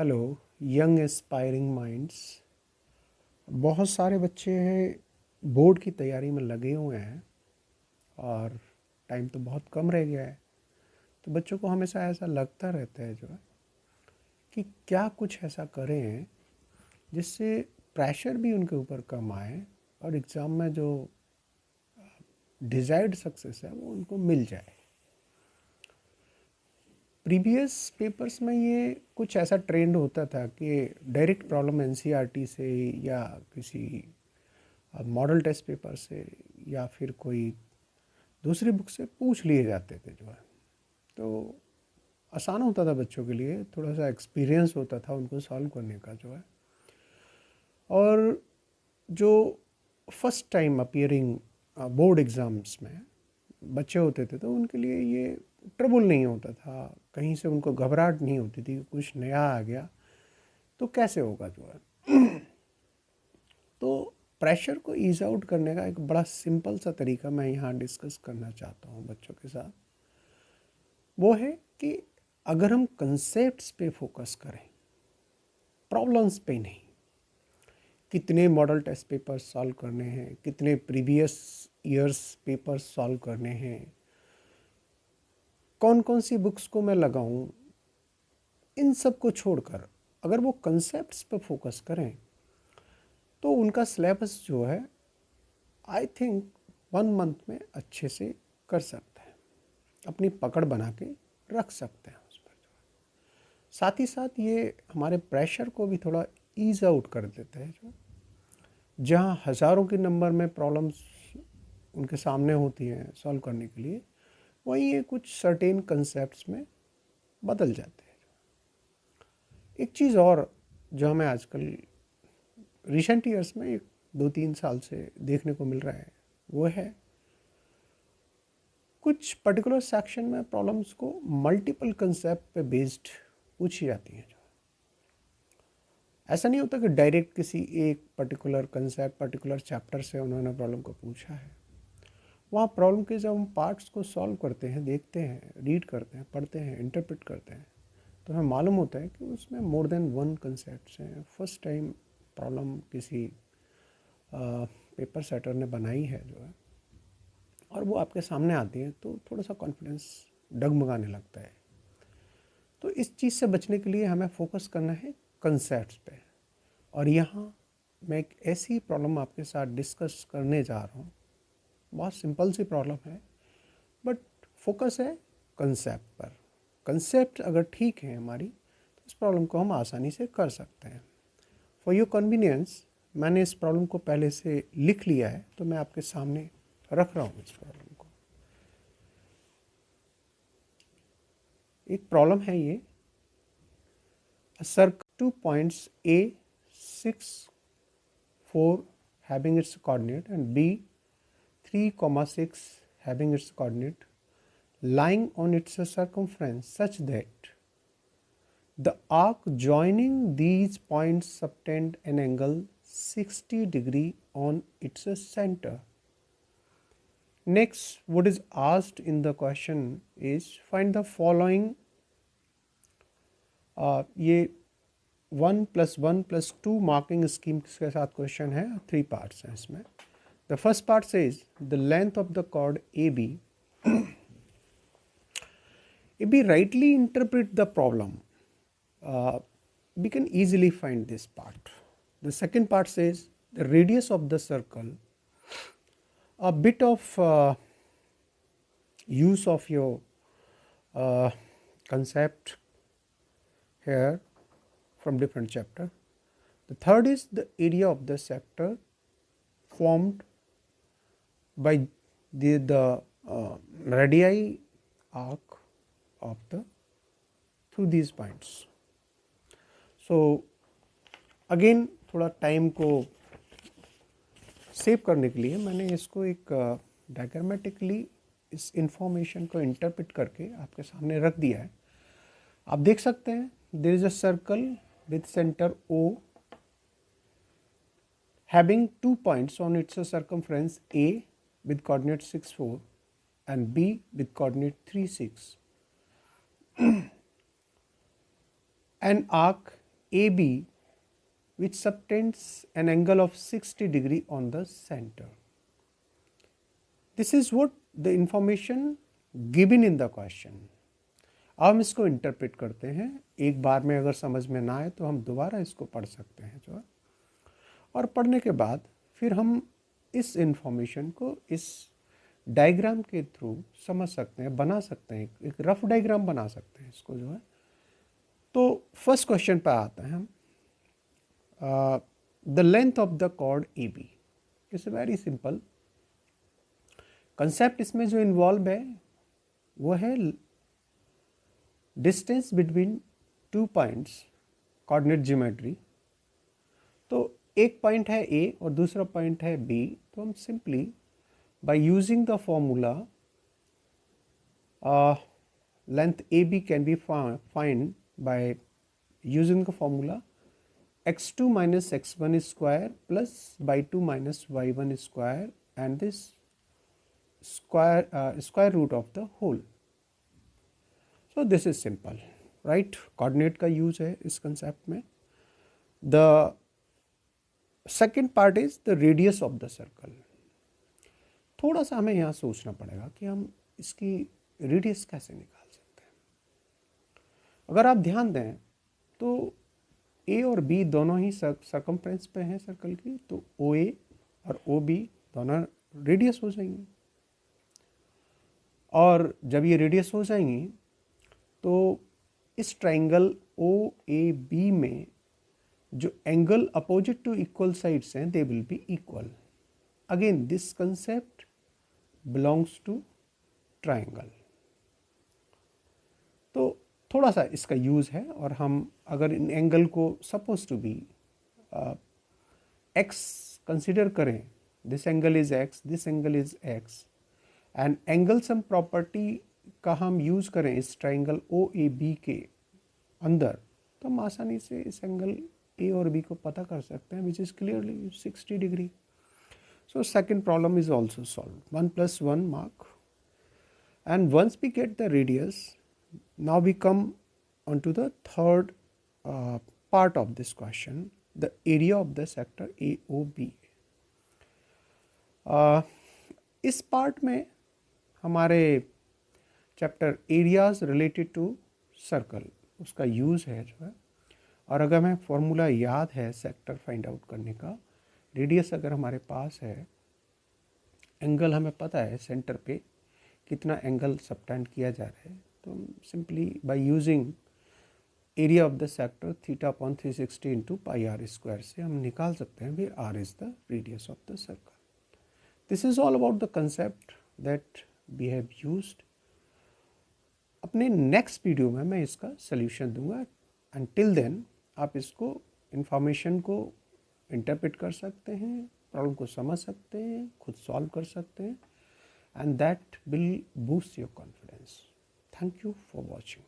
Hello young aspiring minds. बहुत सारे बच्चे बोर्ड की तैयारी में लगे हुए हैं और टाइम तो बहुत कम रह गया है। तो बच्चों को हमेशा ऐसा लगता रहता है जो है कि क्या कुछ ऐसा करें जिससे प्रेशर भी उनके ऊपर कम आए और एग्ज़ाम में जो डिज़ायर्ड सक्सेस है वो उनको मिल जाए। प्रीवियस पेपर्स में ये कुछ ऐसा ट्रेंड होता था कि डायरेक्ट प्रॉब्लम एनसीईआरटी से या किसी मॉडल टेस्ट पेपर से या फिर कोई दूसरी बुक से पूछ लिए जाते थे जो है। तो आसान होता था बच्चों के लिए, थोड़ा सा एक्सपीरियंस होता था उनको सॉल्व करने का जो है। और जो first time appearing board exams में बच्चे होते थे तो उनके लिए ये ट्रबल नहीं होता था, कहीं से उनको घबराहट नहीं होती थी कि कुछ नया आ गया तो कैसे होगा जो है। तो प्रेशर को ईज आउट करने का एक बड़ा सिंपल सा तरीका मैं यहाँ डिस्कस करना चाहता हूँ बच्चों के साथ। वो है कि अगर हम कंसेप्ट्स पे फोकस करें, प्रॉब्लम्स पे नहीं, कितने मॉडल टेस्ट पेपर सॉल्व करने हैं, कितने प्रीवियस ईयर्स पेपर सॉल्व करने हैं, कौन कौन सी बुक्स को मैं लगाऊं, इन सब को छोड़कर अगर वो कंसेप्ट्स पे फोकस करें तो उनका सिलेबस जो है आई थिंक 1 मंथ में अच्छे से कर सकते हैं, अपनी पकड़ बना के रख सकते हैं उस पर। साथ ही साथ ये हमारे प्रेशर को भी थोड़ा ईज आउट कर देता है। जो जहाँ हज़ारों के नंबर में प्रॉब्लम्स उनके सामने होती हैं सॉल्व करने के लिए, वहीं ये कुछ सर्टेन कंसेप्ट्स में बदल जाते हैं। एक चीज़ और जो हमें आजकल रिसेंट ईयर्स में 1-2-3 साल से देखने को मिल रहा है वो है कुछ पर्टिकुलर सेक्शन में प्रॉब्लम्स को मल्टीपल कंसेप्ट पे बेस्ड पूछी जाती हैं। ऐसा नहीं होता कि डायरेक्ट किसी एक पर्टिकुलर कंसेप्ट पर्टिकुलर चैप्टर से उन्होंने प्रॉब्लम को पूछा है। वहाँ प्रॉब्लम के जब हम पार्ट्स को सॉल्व करते हैं, देखते हैं, रीड करते हैं, पढ़ते हैं, इंटरप्रेट करते हैं, तो हमें मालूम होता है कि उसमें मोर देन वन कंसेप्ट हैं। फर्स्ट टाइम प्रॉब्लम किसी पेपर सेटर ने बनाई है जो है और वो आपके सामने आती है तो थोड़ा सा कॉन्फिडेंस डगमगाने लगता है। तो इस चीज़ से बचने के लिए हमें फोकस करना है कंसेप्ट्स पे। और यहाँ मैं एक ऐसी प्रॉब्लम आपके साथ डिस्कस करने जा रहा हूँ, बहुत सिंपल सी प्रॉब्लम है बट फोकस है कंसेप्ट पर। कंसेप्ट अगर ठीक है हमारी तो इस प्रॉब्लम को हम आसानी से कर सकते हैं। फॉर योर कन्वीनियंस मैंने इस प्रॉब्लम को पहले से लिख लिया है तो मैं आपके सामने रख रहा हूँ इस प्रॉब्लम को। एक प्रॉब्लम है ये, circle 2 points A 6 4 having its coordinate and B 3,6 having its coordinate lying on its circumference such that the arc joining these points subtend an angle 60 degree on its center. Next, what is asked in the question is find the following. ये 1+1+2 marking scheme के साथ question है, 3 parts हैं इसमें। The first part says the length of the chord A B rightly interpret the problem, we can easily find this part. The second part says the radius of the circle, a bit of use of your concept here from different chapter. The third is the area of the sector formed by the radii arc of the through these points. So again थोड़ा time को save करने के लिए मैंने इसको एक diagrammatically इस information को इंटरप्रेट करके आपके सामने रख दिया है। आप देख सकते हैं there is a circle with centre O having 2 points on its circumference A with coordinate 6 4 and B with coordinate 3 6. An arc AB which subtends an angle of 60 degree on the center. This is what the information given in the question. अब हम इसको interpret करते हैं, एक बार में अगर समझ में ना आए तो हम दोबारा इसको पढ़ सकते हैं जो है, और पढ़ने के बाद फिर हम इस इंफॉर्मेशन को इस डायग्राम के थ्रू समझ सकते हैं, बना सकते हैं, एक रफ डायग्राम बना सकते हैं इसको जो है। तो फर्स्ट क्वेश्चन पर आते हैं हम। The length of the chord A B is very simple concept. इसमें जो इन्वॉल्व है वो है distance between two points, coordinate geometry. तो एक पॉइंट है ए और दूसरा पॉइंट है बी, तो हम simply by using the formula length AB can be find by using the formula x2 minus x1 square plus y2 minus y1 square and this square root of the whole. So this is simple, right? Coordinate का use है इस concept में. The second part is the radius of the circle. थोड़ा सा हमें यहाँ सोचना पड़ेगा कि हम इसकी रेडियस कैसे निकाल सकते हैं। अगर आप ध्यान दें तो ए और बी दोनों ही सर्कमफ्रेंस पे हैं सर्कल की, तो ओ ए और ओ बी दोनों रेडियस हो जाएंगी। और जब ये रेडियस हो जाएंगी तो इस ट्राइंगल ओ ए बी में जो angle opposite to equal sides हैं they will be equal. Again this concept belongs to triangle. तो थोड़ा सा इसका यूज़ है, और हम अगर इन एंगल को suppose to be x consider करें, this angle is x, this angle is x, and angle sum property का हम यूज़ करें इस ट्राइंगल ओ ए बी के अंदर, तो हम आसानी से इस एंगल ए और बी को पता कर सकते हैं, which is clearly 60 degree. So second problem is also solved. 1 plus 1 mark. And once we get the radius, now we come on to the third part of this question, the area of the sector AOB. इस part में हमारे chapter areas related to circle उसका use है जो है, और अगर हमें फॉर्मूला याद है सेक्टर फाइंड आउट करने का, रेडियस अगर हमारे पास है, एंगल हमें पता है सेंटर पे कितना एंगल सबटेंड किया जा रहा है, तो simply by using area of the sector theta upon 360 into pi r square से हम निकाल सकते हैं where r is the radius of the circle. This is all about the concept that we have used. अपने next video में मैं इसका solution दूंगा, एंड टिल देन आप इसको इंफॉर्मेशन को इंटरप्रेट कर सकते हैं, प्रॉब्लम को समझ सकते हैं, खुद सॉल्व कर सकते हैं, and that will boost your confidence. Thank you for watching.